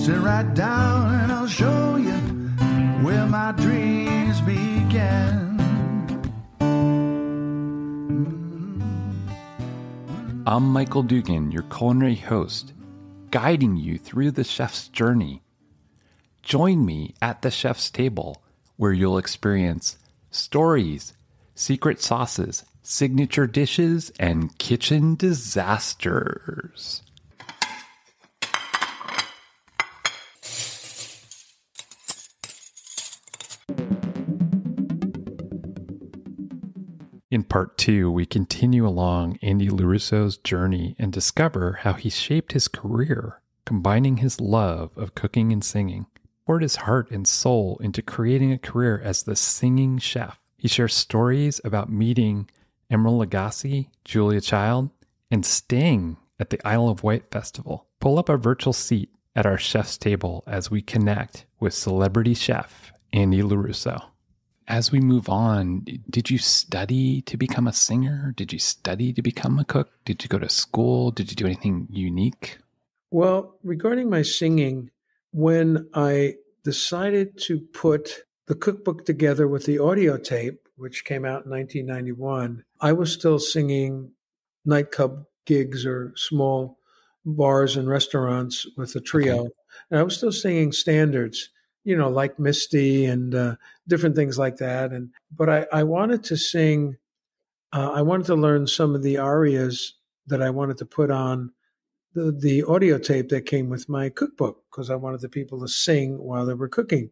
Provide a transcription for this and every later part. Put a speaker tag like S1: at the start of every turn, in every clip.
S1: Sit right down and I'll show you where my dreams began.
S2: I'm Michael Dugan, your culinary host, guiding you through the chef's journey. Join me at the chef's table, where you'll experience stories, secret sauces, signature dishes, and kitchen disasters. In part 2, we continue along Andy LoRusso's journey and discover how he shaped his career, combining his love of cooking and singing, poured his heart and soul into creating a career as the singing chef. He shares stories about meeting Emeril Lagasse, Julia Child, and staying at the Isle of Wight Festival. Pull up a virtual seat at our chef's table as we connect with celebrity chef Andy LoRusso. As we move on, did you study to become a singer? Did you study to become a cook? Did you go to school? Did you do anything unique?
S3: Well, regarding my singing, when I decided to put the cookbook together with the audio tape, which came out in 1991, I was still singing nightclub gigs or small bars and restaurants with a trio. Okay. And I was still singing standards, like Misty and different things like that. But I wanted to sing, I wanted to learn some of the arias that I wanted to put on the audio tape that came with my cookbook, because I wanted the people to sing while they were cooking.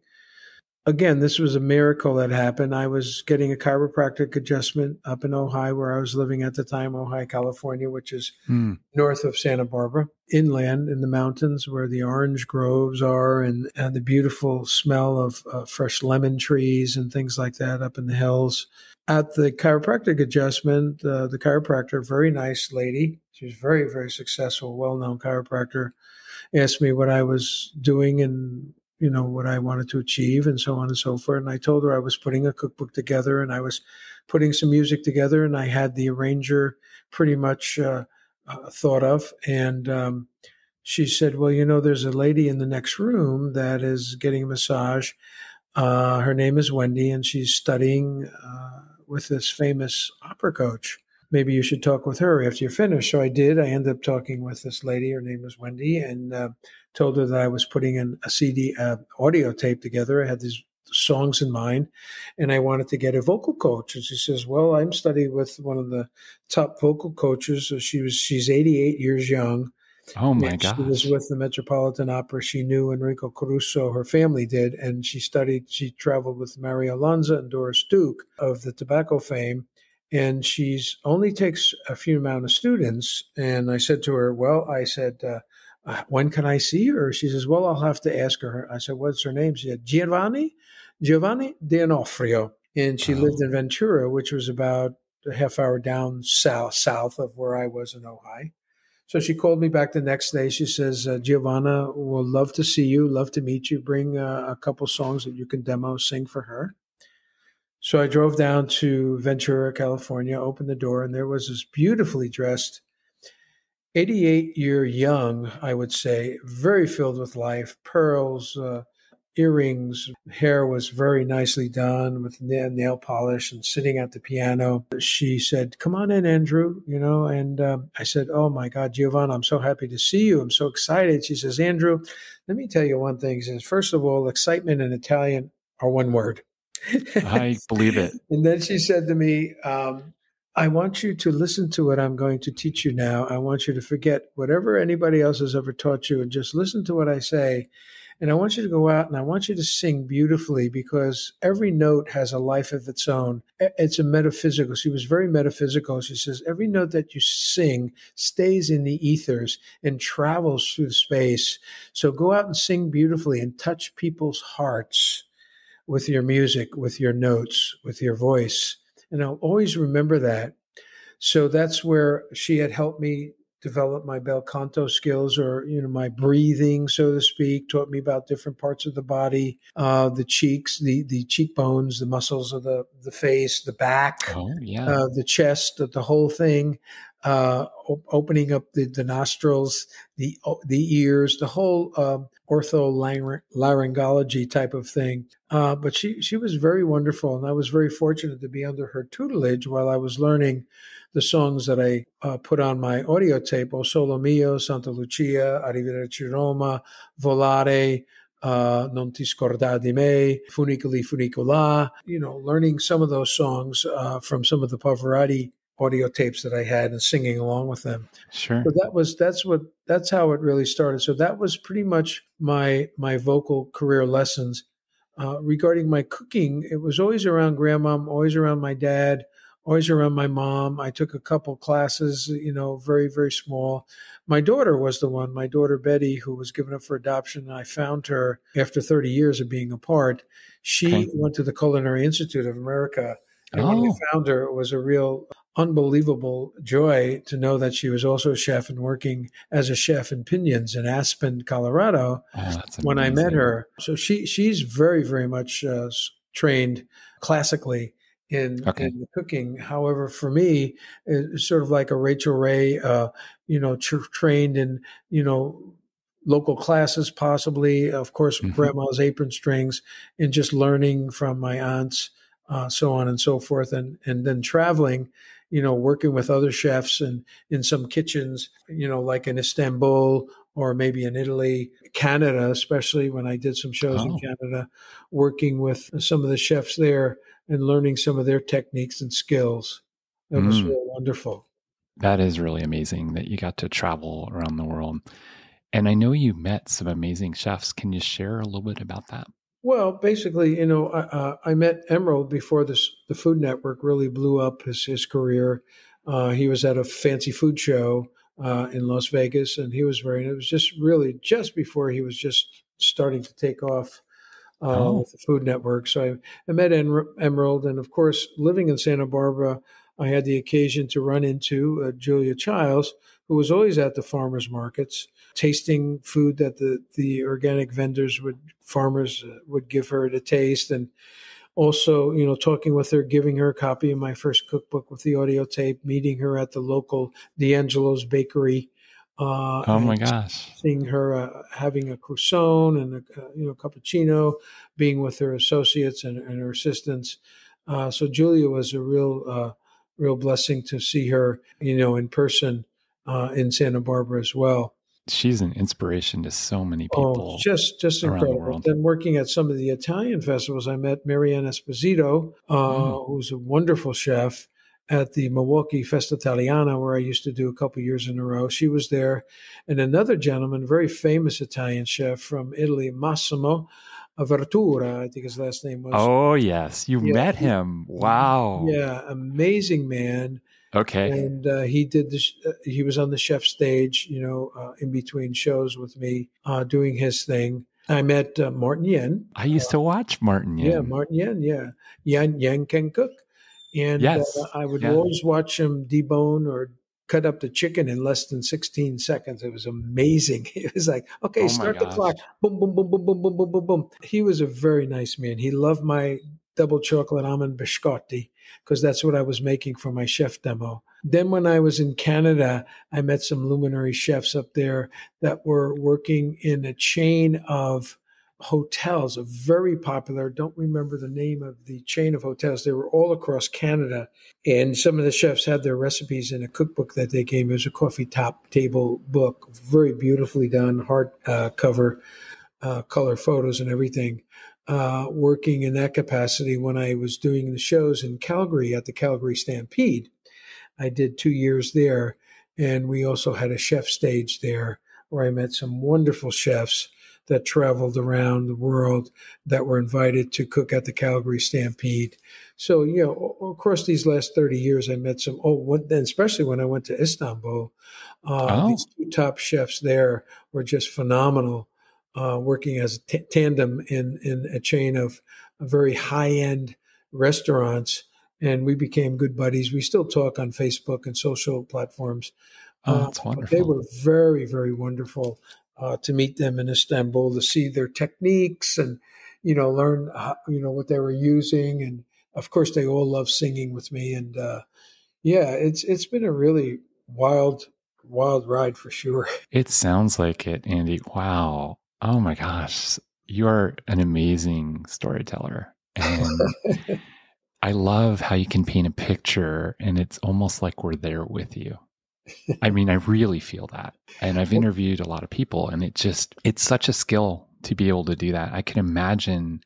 S3: Again, this was a miracle that happened. I was getting a chiropractic adjustment up in Ojai, where I was living at the time, Ojai, California, which is north of Santa Barbara, inland in the mountains where the orange groves are and the beautiful smell of fresh lemon trees and things like that up in the hills. At the chiropractic adjustment, the chiropractor, very nice lady, she was very, very successful, well-known chiropractor, asked me what I was doing and what I wanted to achieve and so on and so forth. And I told her I was putting a cookbook together and I was putting some music together, and I had the arranger pretty much thought of. And she said, well, there's a lady in the next room that is getting a massage. Her name is Wendy, and she's studying with this famous opera coach. Maybe you should talk with her after you're finished. So I did. I ended up talking with this lady. Her name was Wendy, and told her that I was putting in a CD audio tape together. I had these songs in mind, and I wanted to get a vocal coach. And she says, well, I'm studying with one of the top vocal coaches. So she's 88 years young.
S2: Oh, my gosh.
S3: She was with the Metropolitan Opera. She knew Enrico Caruso, her family did, and she traveled with Mario Lanza and Doris Duke of the tobacco fame. And she's only takes a few amount of students. And I said to her, when can I see her? She says, well, I'll have to ask her. I said, what's her name? She said, Giovanni D'Onofrio. And she lived in Ventura, which was about a half hour down south of where I was in Ojai. So she called me back the next day. She says, Giovanna will love to see you, love to meet you. Bring a couple songs that you can demo, sing for her. So I drove down to Ventura, California, opened the door, and there was this beautifully dressed 88-year young, I would say, very filled with life, pearls, earrings, hair was very nicely done with nail polish, and sitting at the piano. She said, come on in, Andrew, and I said, oh my God, Giovanna, I'm so happy to see you. I'm so excited. She says, Andrew, let me tell you one thing. She says, first of all, excitement and Italian are one word.
S2: I believe it.
S3: And then she said to me, I want you to listen to what I'm going to teach you now. I want you to forget whatever anybody else has ever taught you and just listen to what I say. And I want you to go out and I want you to sing beautifully, because every note has a life of its own. It's a metaphysical. She was very metaphysical. She says, every note that you sing stays in the ethers and travels through space. So go out and sing beautifully and touch people's hearts with your music, with your notes, with your voice. And I'll always remember that. So that's where she had helped me developed my bel canto skills, or my breathing, so to speak. Taught me about different parts of the body, the cheeks, the cheekbones, the muscles of the face, the back,
S2: Oh, yeah.
S3: the chest, the whole thing. Opening up the nostrils, the ears, the whole ortholaryngology type of thing. But she was very wonderful, and I was very fortunate to be under her tutelage while I was learning the songs that I put on my audio tape: O Sole Mio, Santa Lucia, Arrivederci Roma, Volare, Non ti scordar di me, Funiculi Funicola. Learning some of those songs from some of the Pavarotti audio tapes that I had and singing along with them.
S2: Sure.
S3: So that's how it really started. So that was pretty much my vocal career lessons. Regarding my cooking, it was always around grandma, always around my dad, always around my mom. I took a couple classes, very, very small. My daughter was the one, my daughter Betty, who was given up for adoption. And I found her after 30 years of being apart. She went to the Culinary Institute of America. And when I found her, it was a real unbelievable joy to know that she was also a chef and working as a chef in Pinions in Aspen, Colorado, when I met her. So she's very, very much trained classically in the cooking. However, for me, it's sort of like a Rachel Ray, trained in, local classes, possibly, of course, grandma's apron strings, and just learning from my aunts, so on and so forth. And then traveling, working with other chefs and in some kitchens, like in Istanbul or maybe in Italy, Canada, especially when I did some shows in Canada, working with some of the chefs there and learning some of their techniques and skills. That was really wonderful.
S2: That is really amazing that you got to travel around the world. And I know you met some amazing chefs. Can you share a little bit about that?
S3: Well, basically, I met Emeril before the Food Network really blew up his career. He was at a fancy food show in Las Vegas, and it was just before he was just starting to take off with the Food Network. So I met Emeril, and of course, living in Santa Barbara, I had the occasion to run into Julia Childs, who was always at the farmers markets, tasting food that the organic farmers would give her to taste. And also, talking with her, giving her a copy of my first cookbook with the audio tape, meeting her at the local D'Angelo's bakery.
S2: Oh my gosh.
S3: Seeing her having a croissant and a cappuccino, being with her associates and her assistants. So Julia was a real blessing to see her, in person in Santa Barbara as well.
S2: She's an inspiration to so many people.
S3: Just incredible. Then working at some of the Italian festivals, I met Marianne Esposito, who's a wonderful chef at the Milwaukee Festa Italiana, where I used to do a couple years in a row. She was there. And another gentleman, very famous Italian chef from Italy, Massimo Vertura, I think his last name was.
S2: Oh, yes. You met him. Wow.
S3: Yeah, amazing man.
S2: Okay.
S3: And he did this. He was on the chef stage, in between shows with me, doing his thing. I met Martin Yen.
S2: I used to watch Martin Yen.
S3: Yeah, Martin Yen. Yeah, Yen can cook, and I would always watch him debone or cut up the chicken in less than 16 seconds. It was amazing. It was like, okay, start the clock. Boom, boom, boom, boom, boom, boom, boom, boom, boom. He was a very nice man. He loved my double chocolate almond biscotti, because that's what I was making for my chef demo. Then when I was in Canada, I met some luminary chefs up there that were working in a chain of hotels, a very popular, don't remember the name of the chain of hotels. They were all across Canada. And some of the chefs had their recipes in a cookbook that they gave me. It was a coffee top table book, very beautifully done, hard cover, color photos and everything. Working in that capacity when I was doing the shows in Calgary at the Calgary Stampede. I did 2 years there, and we also had a chef stage there where I met some wonderful chefs that traveled around the world that were invited to cook at the Calgary Stampede. So, across these last 30 years, I met some, especially when I went to Istanbul, these two top chefs there were just phenomenal. Working as a tandem in a chain of very high-end restaurants, and we became good buddies. We still talk on Facebook and social platforms,
S2: Oh, that's
S3: But they
S2: wonderful.
S3: were very, very wonderful to meet them in Istanbul, to see their techniques and, learn, what they were using. And of course, they all love singing with me. And yeah, it's been a really wild, wild ride for sure.
S2: It sounds like it, Andy. Wow. Oh my gosh. You are an amazing storyteller. And I love how you can paint a picture and it's almost like we're there with you. I mean, I really feel that. And I've interviewed a lot of people and it's such a skill to be able to do that. I can imagine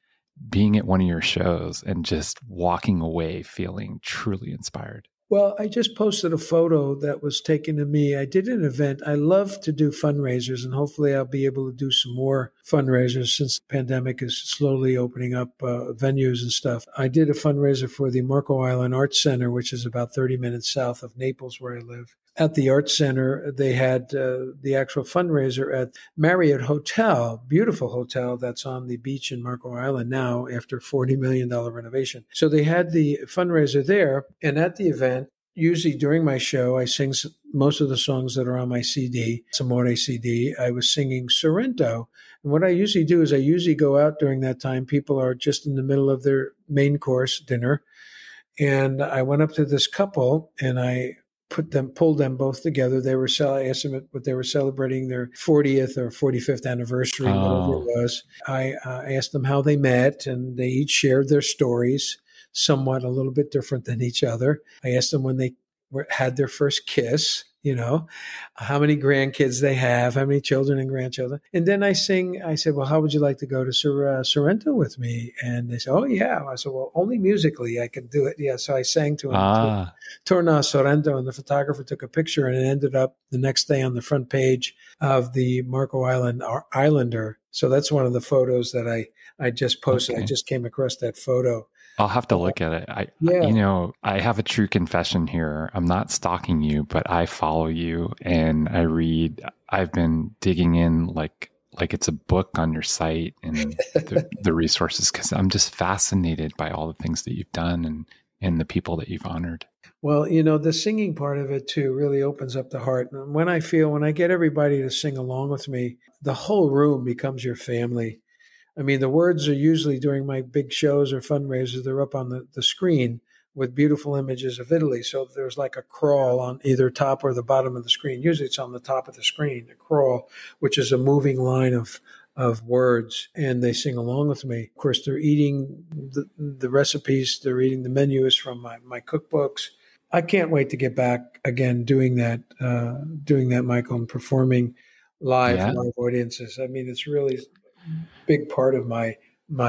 S2: being at one of your shows and just walking away feeling truly inspired.
S3: Well, I just posted a photo that was taken of me. I did an event. I love to do fundraisers, and hopefully I'll be able to do some more fundraisers since the pandemic is slowly opening up venues and stuff. I did a fundraiser for the Marco Island Arts Center, which is about 30 minutes south of Naples, where I live. At the Arts Center, they had the actual fundraiser at Marriott Hotel, beautiful hotel that's on the beach in Marco Island now after $40 million renovation. So they had the fundraiser there. And at the event, usually during my show, I sing most of the songs that are on my CD, Amore CD. I was singing Sorrento. And what I usually do is I usually go out during that time. People are just in the middle of their main course dinner. And I went up to this couple and I pulled them both together. I asked them what they were celebrating, their 40th or 45th anniversary, whatever it
S2: Oh,
S3: was. I asked them how they met, and they each shared their stories, somewhat a little bit different than each other. I asked them when they had their first kiss, how many grandkids they have, how many children and grandchildren. And then I said, well, how would you like to go to Sorrento with me? And they said, oh, yeah. I said, well, only musically I can do it. Yeah. So I sang to them, Torna Sorrento, and the photographer took a picture, and it ended up the next day on the front page of the Marco Island Islander. So that's one of the photos that I just posted.
S2: okay.
S3: I just came across that photo.
S2: I'll have to look at it.
S3: Yeah.
S2: I have a true confession here. I'm not stalking you, but I follow you and I read. I've been digging in like it's a book on your site and the resources because I'm just fascinated by all the things that you've done and the people that you've honored.
S3: Well, the singing part of it too really opens up the heart. And when I get everybody to sing along with me, the whole room becomes your family. I mean, the words are usually during my big shows or fundraisers, they're up on the screen with beautiful images of Italy. So there's like a crawl on either top or the bottom of the screen. Usually it's on the top of the screen, a crawl, which is a moving line of words, and they sing along with me. Of course, they're eating the recipes. They're eating the menus from my cookbooks. I can't wait to get back again doing that, Michael, and performing live audiences. I mean, it's really big part of my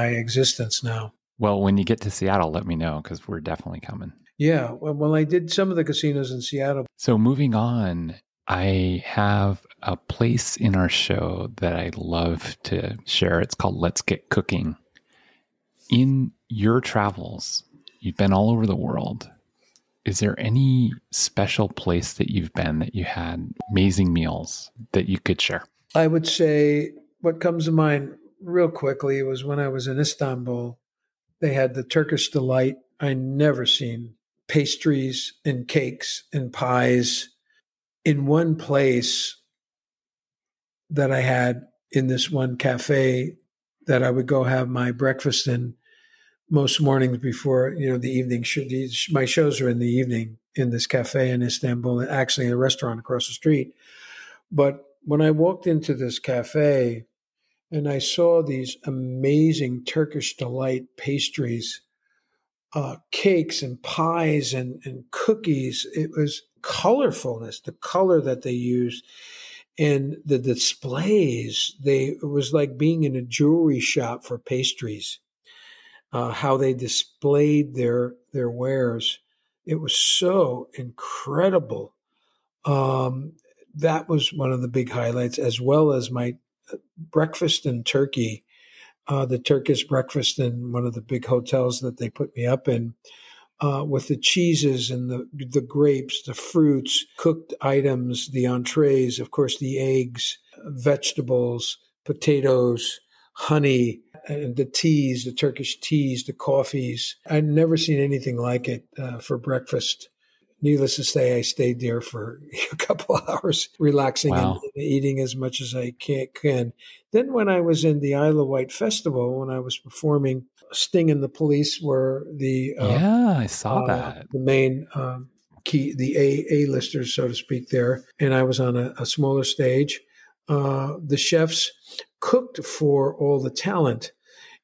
S3: existence now.
S2: Well, when you get to Seattle, let me know because we're definitely coming.
S3: Yeah, well, I did some of the casinos in Seattle.
S2: So moving on, I have a place in our show that I love to share. It's called Let's Get Cooking. In your travels, you've been all over the world. Is there any special place that you've been that you had amazing meals that you could share?
S3: I would say what comes to mind real quickly was when I was in Istanbul. They had the Turkish delight. I never seen pastries and cakes and pies in one place that I had in this one cafe that I would go have my breakfast in most mornings before, the evening. My shows are in the evening in this cafe in Istanbul, actually a restaurant across the street. But when I walked into this cafe and I saw these amazing Turkish delight pastries, cakes and pies and cookies, it was colorfulness, the color that they used, and the displays. It was like being in a jewelry shop for pastries. How they displayed their wares. It was so incredible. That was one of the big highlights, as well as my breakfast in Turkey, the Turkish breakfast in one of the big hotels that they put me up in, with the cheeses and the grapes, the fruits, cooked items, the entrees, of course, the eggs, vegetables, potatoes, honey, and the teas, the Turkish teas, the coffees. I'd never seen anything like it for breakfast. needless to say, I stayed there for a couple of hours, relaxing and
S2: Wow.
S3: eating as much as I can. Then when I was in the Isle of Wight Festival, when I was performing, Sting and the Police were
S2: Yeah, I saw that.
S3: the main key, the A-listers, so to speak, there. And I was on a smaller stage. The chefs cooked for all the talent,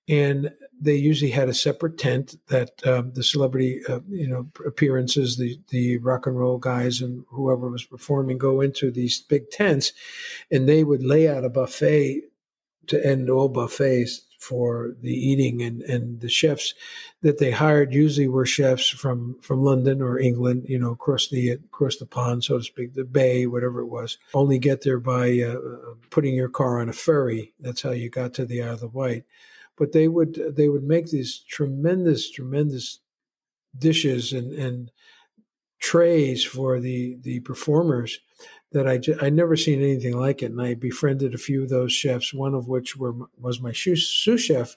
S3: and they usually had a separate tent that the celebrity, appearances, the rock and roll guys and whoever was performing go into these big tents, and they would lay out a buffet to end all buffets for the eating, and the chefs that they hired usually were chefs from London or England, across the pond, so to speak, the bay, whatever it was. Only get there by putting your car on a ferry. That's how you got to the Isle of Wight. But they would make these tremendous dishes and trays for the performers that I never seen anything like it. And I befriended a few of those chefs, one of which was my sous chef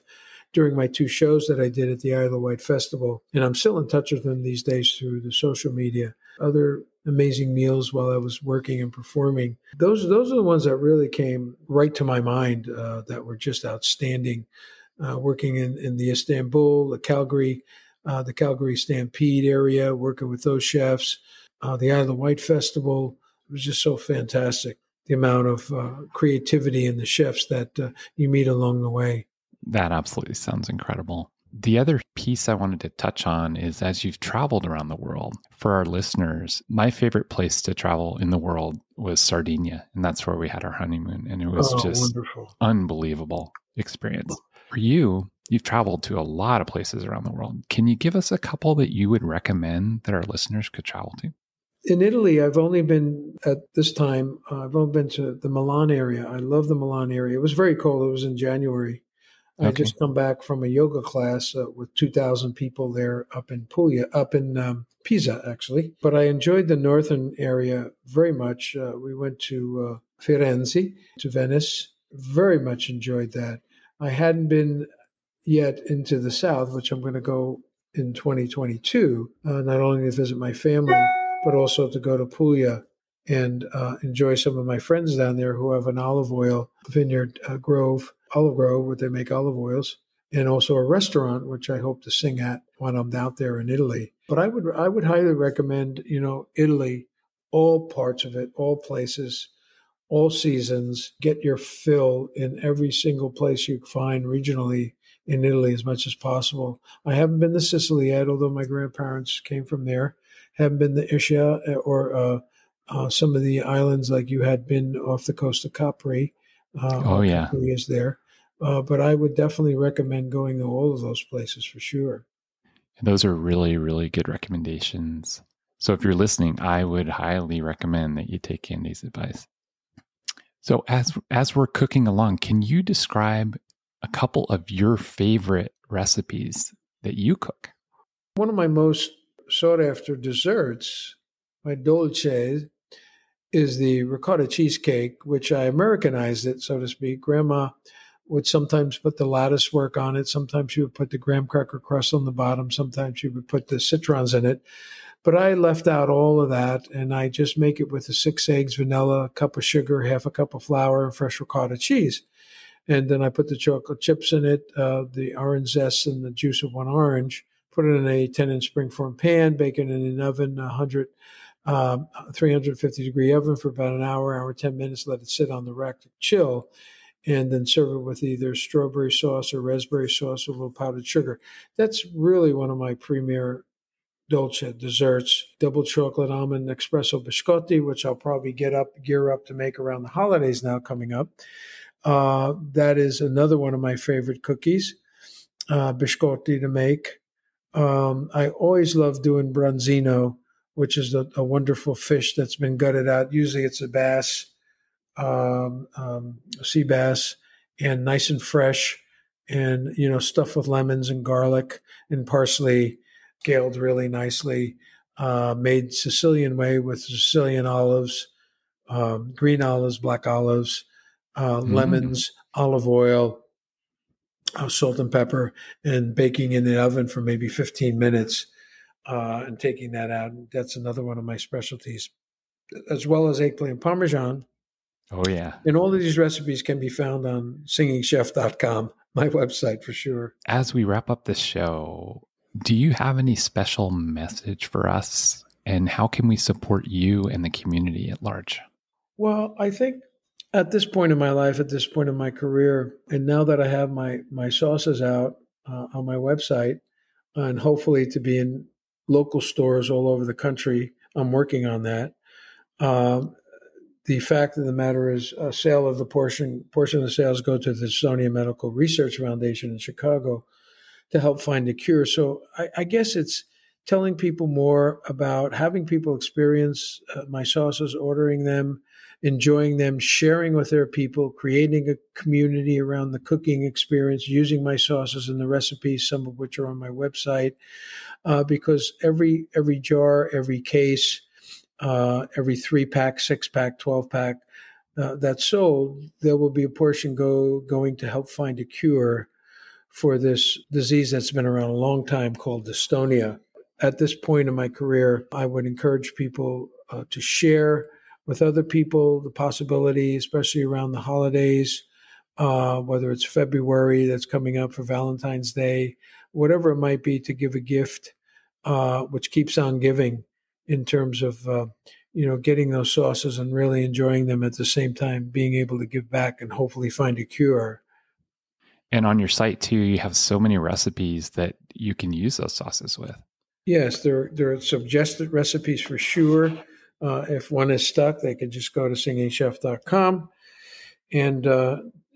S3: during my 2 shows that I did at the Isle of Wight Festival. And I'm still in touch with them these days through the social media. Other amazing meals while I was working and performing. Those are the ones that really came right to my mind, that were just outstanding. Working in the Istanbul, the Calgary Stampede area, working with those chefs, the Isle of Wight Festival. It was just so fantastic, the amount of creativity in the chefs that you meet along the way.
S2: That absolutely sounds incredible. The other piece I wanted to touch on is, as you've traveled around the world, for our listeners, my favorite place to travel in the world was Sardinia, and that's where we had our honeymoon, and it was just
S3: wonderful.
S2: Unbelievable experience. For you, you've traveled to a lot of places around the world. Can you give us a couple that you would recommend that our listeners could travel to?
S3: In Italy, I've only been to the Milan area. I love the Milan area. It was very cold. It was in January. I
S2: Okay.
S3: just come back from a yoga class with 2,000 people there up in Pisa, actually. But I enjoyed the northern area very much. We went to Firenze, to Venice. Very much enjoyed that. I hadn't been yet into the south, which I'm going to go in 2022, not only to visit my family, but also to go to Puglia and enjoy some of my friends down there who have an olive oil vineyard olive grove, where they make olive oils, and also a restaurant, which I hope to sing at when I'm out there in Italy. But I would highly recommend, Italy, all parts of it, all places, all seasons. Get your fill in every single place you find regionally in Italy as much as possible. I haven't been to Sicily yet, although my grandparents came from there. Haven't been to Ischia or some of the islands like you had been off the coast of Capri.
S2: Yeah.
S3: Capri is there. But I would definitely recommend going to all of those places for sure.
S2: And those are really, really good recommendations. So if you're listening, I would highly recommend that you take Candy's advice. So as we're cooking along, can you describe a couple of your favorite recipes that you cook?
S3: One of my most sought after desserts, my dolce, is the ricotta cheesecake, which I Americanized it, so to speak. Grandma would sometimes put the lattice work on it. Sometimes she would put the graham cracker crust on the bottom. Sometimes she would put the citrons in it. But I left out all of that, and I just make it with the 6 eggs, vanilla, a cup of sugar, half a cup of flour, and fresh ricotta cheese. And then I put the chocolate chips in it, the orange zest, and the juice of 1 orange. Put it in a 10-inch springform pan, bake it in an oven, 350-degree oven for about an hour, 10 minutes. Let it sit on the rack to chill, and then serve it with either strawberry sauce or raspberry sauce with a little powdered sugar. That's really one of my premier dolce desserts. Double chocolate almond espresso biscotti, which I'll probably gear up to make around the holidays now coming up. That is another one of my favorite cookies, biscotti to make. I always love doing branzino, which is a wonderful fish that's been gutted out. Usually it's a bass, sea bass, and nice and fresh, and stuffed with lemons and garlic and parsley, scaled really nicely, made Sicilian way with Sicilian olives, green olives, black olives, lemons, olive oil, salt and pepper, and baking in the oven for maybe 15 minutes. and taking that out. That's another one of my specialties, as well as eggplant parmesan.
S2: Oh, yeah.
S3: And all of these recipes can be found on singingchef.com, my website for sure.
S2: As we wrap up this show, do you have any special message for us? And how can we support you and the community at large?
S3: Well, I think at this point in my life, at this point in my career, and now that I have my sauces out on my website, and hopefully to be in local stores all over the country, I'm working on that. The fact of the matter is, a sale of the portion of the sales go to the Estonia Medical Research Foundation in Chicago to help find a cure. So I guess it's telling people more about having people experience my sauces, ordering them, enjoying them, sharing with their people, creating a community around the cooking experience, using my sauces and the recipes, some of which are on my website, because every jar, every case, every 3-pack, 6-pack, 12-pack that's sold, there will be a portion going to help find a cure for this disease that's been around a long time called dystonia. At this point in my career, I would encourage people to share with other people the possibility, especially around the holidays, whether it's February that's coming up for Valentine's Day, whatever it might be, to give a gift, which keeps on giving, in terms of getting those sauces and really enjoying them at the same time, being able to give back and hopefully find a cure.
S2: And on your site too, you have so many recipes that you can use those sauces with.
S3: Yes, there are suggested recipes for sure. If one is stuck, they can just go to singingchef.com and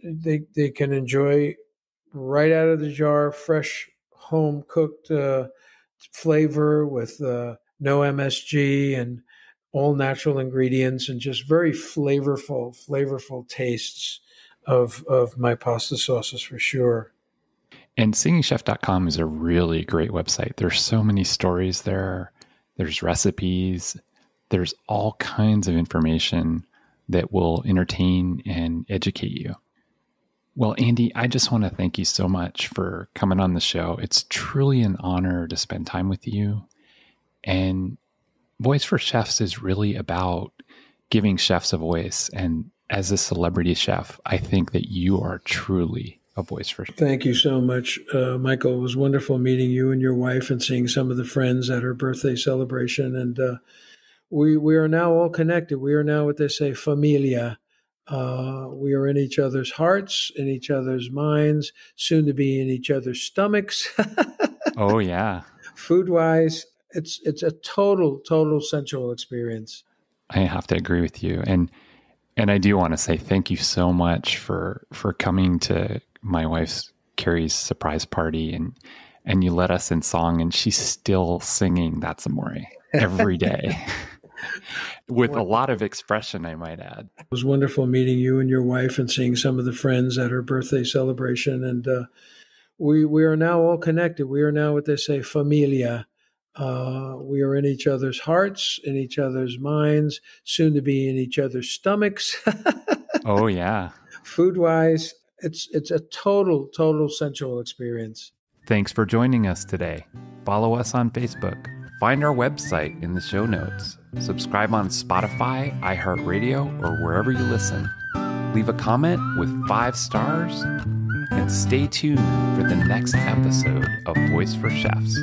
S3: they can enjoy right out of the jar, fresh, home cooked flavor with no MSG and all natural ingredients, and just very flavorful tastes of my pasta sauces for sure.
S2: And singingchef.com is a really great website. There's so many stories there. There's recipes. There's all kinds of information that will entertain and educate you. Well, Andy, I just want to thank you so much for coming on the show. It's truly an honor to spend time with you. And Voice for Chefs is really about giving chefs a voice. And as a celebrity chef, I think that you are truly a voice for chefs.
S3: Thank you so much, Michael. It was wonderful meeting you and your wife and seeing some of the friends at her birthday celebration. And we are now all connected. We are now what they say, familia. We are in each other's hearts, in each other's minds, soon to be in each other's stomachs.
S2: Oh, yeah.
S3: Food-wise, it's a total sensual experience.
S2: I have to agree with you. And I do want to say thank you so much for coming to my wife's Carrie's surprise party, and you led us in song, and she's still singing That's Amore every day. With a lot of expression, I might add.
S3: It was wonderful meeting you and your wife and seeing some of the friends at her birthday celebration. And we are now all connected. We are now what they say, familia. We are in each other's hearts, in each other's minds, soon to be in each other's stomachs.
S2: Oh, yeah.
S3: Food-wise, it's a total sensual experience.
S2: Thanks for joining us today. Follow us on Facebook. Find our website in the show notes. Subscribe on Spotify, iHeartRadio, or wherever you listen. Leave a comment with 5 stars, and stay tuned for the next episode of Voice for Chefs.